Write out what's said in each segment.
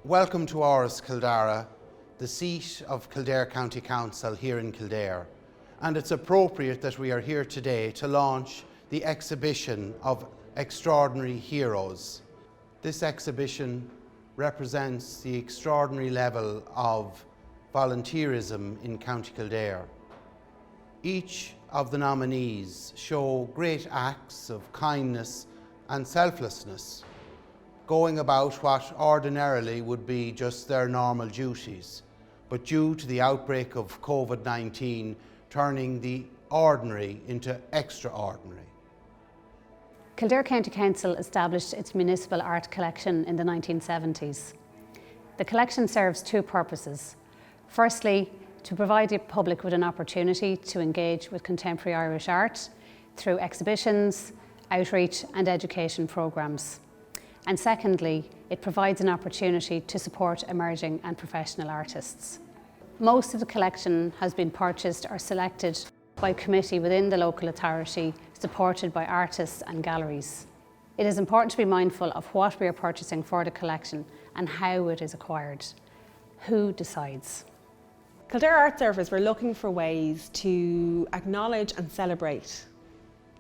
Welcome to Ours, Kildare, the seat of Kildare County Council here in Kildare. And it's appropriate that we are here today to launch the exhibition of Extraordinary Heroes. This exhibition represents the extraordinary level of volunteerism in County Kildare. Each of the nominees show great acts of kindness and selflessness, going about what ordinarily would be just their normal duties, but due to the outbreak of COVID-19, turning the ordinary into extraordinary. Kildare County Council established its municipal art collection in the 1970s. The collection serves two purposes. Firstly, to provide the public with an opportunity to engage with contemporary Irish art through exhibitions, outreach and education programmes. And secondly, it provides an opportunity to support emerging and professional artists. Most of the collection has been purchased or selected by committee within the local authority, supported by artists and galleries. It is important to be mindful of what we are purchasing for the collection and how it is acquired. Who decides? Kildare Art Service, we're looking for ways to acknowledge and celebrate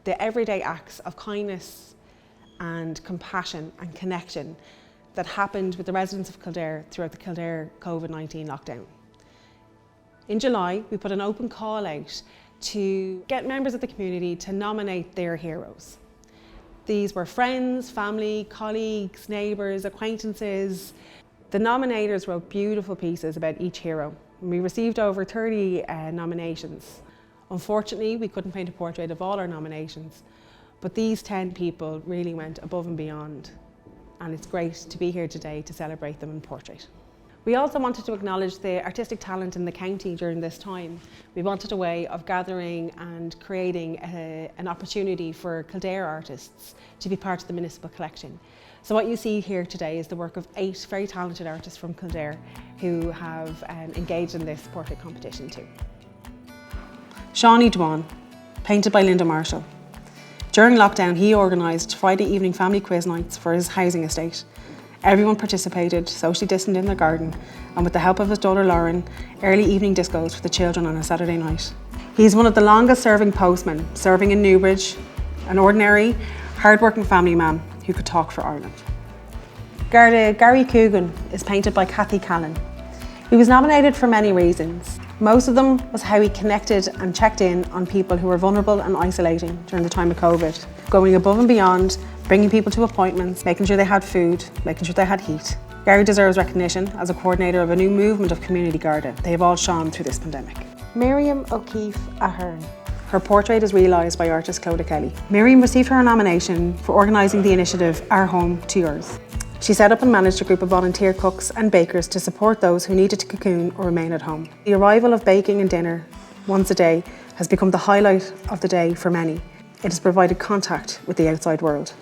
the everyday acts of kindness and compassion and connection that happened with the residents of Kildare throughout the Kildare COVID-19 lockdown. In July, we put an open call out to get members of the community to nominate their heroes. These were friends, family, colleagues, neighbours, acquaintances. The nominators wrote beautiful pieces about each hero. We received over 30 nominations. Unfortunately, we couldn't paint a portrait of all our nominations, but these 10 people really went above and beyond, and it's great to be here today to celebrate them in portrait. We also wanted to acknowledge the artistic talent in the county during this time. We wanted a way of gathering and creating an opportunity for Kildare artists to be part of the municipal collection. So what you see here today is the work of 8 very talented artists from Kildare who have engaged in this portrait competition too. Shawnee Dwan, painted by Linda Marshall. During lockdown, he organised Friday evening family quiz nights for his housing estate. Everyone participated, socially distant in their garden, and with the help of his daughter Lauren, early evening discos for the children on a Saturday night. He's one of the longest serving postmen, serving in Newbridge, an ordinary, hard-working family man who could talk for Ireland. Garda Coogan is painted by Cathy, Callan. He was nominated for many reasons. Most of them was how he connected and checked in on people who were vulnerable and isolating during the time of COVID, going above and beyond, bringing people to appointments, making sure they had food, making sure they had heat. Gary deserves recognition as a coordinator of a new movement of community Garda. They have all shone through this pandemic. Miriam O'Keefe Ahern. Her portrait is realised by artist Clodagh. Miriam received her nomination for organising the initiative Our Home to Yours. She set up and managed a group of volunteer cooks and bakers to support those who needed to cocoon or remain at home. The arrival of baking and dinner once a day has become the highlight of the day for many. It has provided contact with the outside world.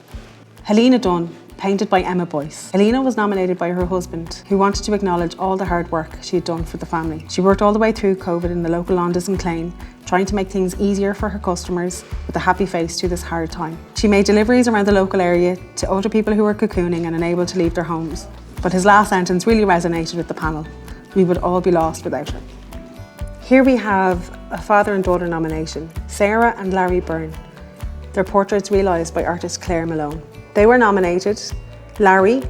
Helena Dunn, painted by Emma Boyce. Helena was nominated by her husband, who wanted to acknowledge all the hard work she had done for the family. She worked all the way through COVID in the local Londas and Clane, trying to make things easier for her customers with a happy face through this hard time. She made deliveries around the local area to older people who were cocooning and unable to leave their homes. But his last sentence really resonated with the panel. We would all be lost without her. Here we have a father and daughter nomination, Sarah and Larry Byrne. Their portraits realised by artist Claire Malone. They were nominated, Larry,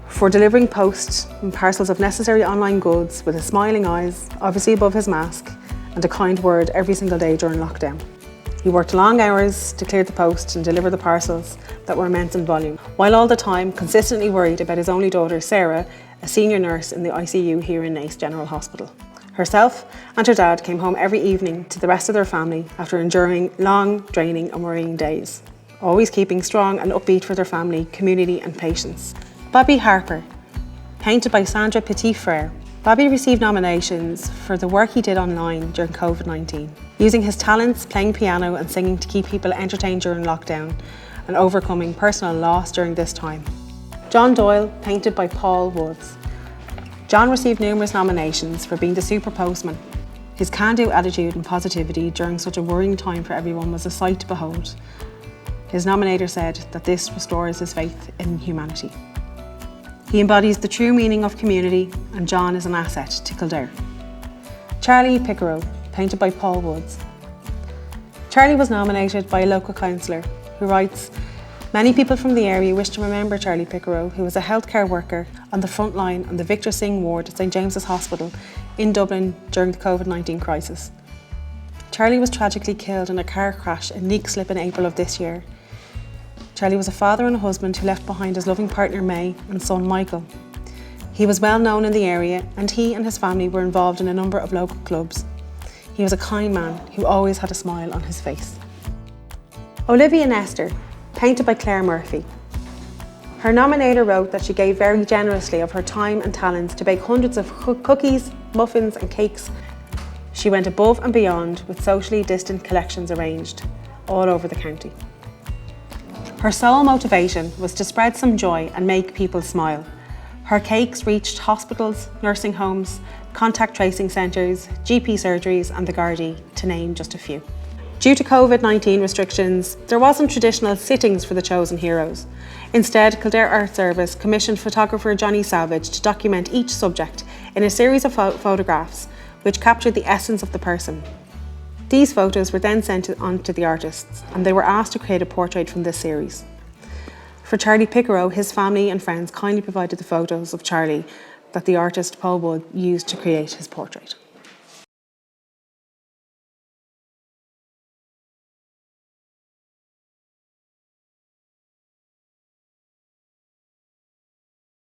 for delivering post and parcels of necessary online goods with his smiling eyes, obviously above his mask, and a kind word every single day during lockdown. He worked long hours to clear the post and deliver the parcels that were immense in volume, while all the time consistently worried about his only daughter, Sarah, a senior nurse in the ICU here in Naas General Hospital. Herself and her dad came home every evening to the rest of their family after enduring long, draining and worrying days, always keeping strong and upbeat for their family, community and patients. Bobby Harper, painted by Sandra Petit-Frere. Bobby received nominations for the work he did online during COVID-19, using his talents playing piano and singing to keep people entertained during lockdown and overcoming personal loss during this time. John Doyle, painted by Paul Woods. John received numerous nominations for being the super postman. His can-do attitude and positivity during such a worrying time for everyone was a sight to behold. His nominator said that this restores his faith in humanity. He embodies the true meaning of community, and John is an asset to Kildare. Charlie Picaro, painted by Paul Woods. Charlie was nominated by a local councillor who writes, "Many people from the area wish to remember Charlie Picaro, who was a healthcare worker on the front line on the Victor Singh ward at St James's Hospital in Dublin during the COVID-19 crisis. Charlie was tragically killed in a car crash in Leixlip in April of this year. Charlie was a father and a husband who left behind his loving partner May and son Michael. He was well known in the area, and he and his family were involved in a number of local clubs. He was a kind man who always had a smile on his face." Olivia and Esther, painted by Claire Murphy. Her nominator wrote that she gave very generously of her time and talents to bake hundreds of cookies, muffins and cakes. She went above and beyond with socially distant collections arranged all over the county. Her sole motivation was to spread some joy and make people smile. Her cakes reached hospitals, nursing homes, contact tracing centres, GP surgeries and the Garda, to name just a few. Due to COVID-19 restrictions, there wasn't traditional sittings for the chosen heroes. Instead, Kildare Art Service commissioned photographer Johnny Savage to document each subject in a series of photographs which captured the essence of the person. These photos were then sent on to the artists, and they were asked to create a portrait from this series. For Charlie Picaro, his family and friends kindly provided the photos of Charlie that the artist Paul Wood used to create his portrait.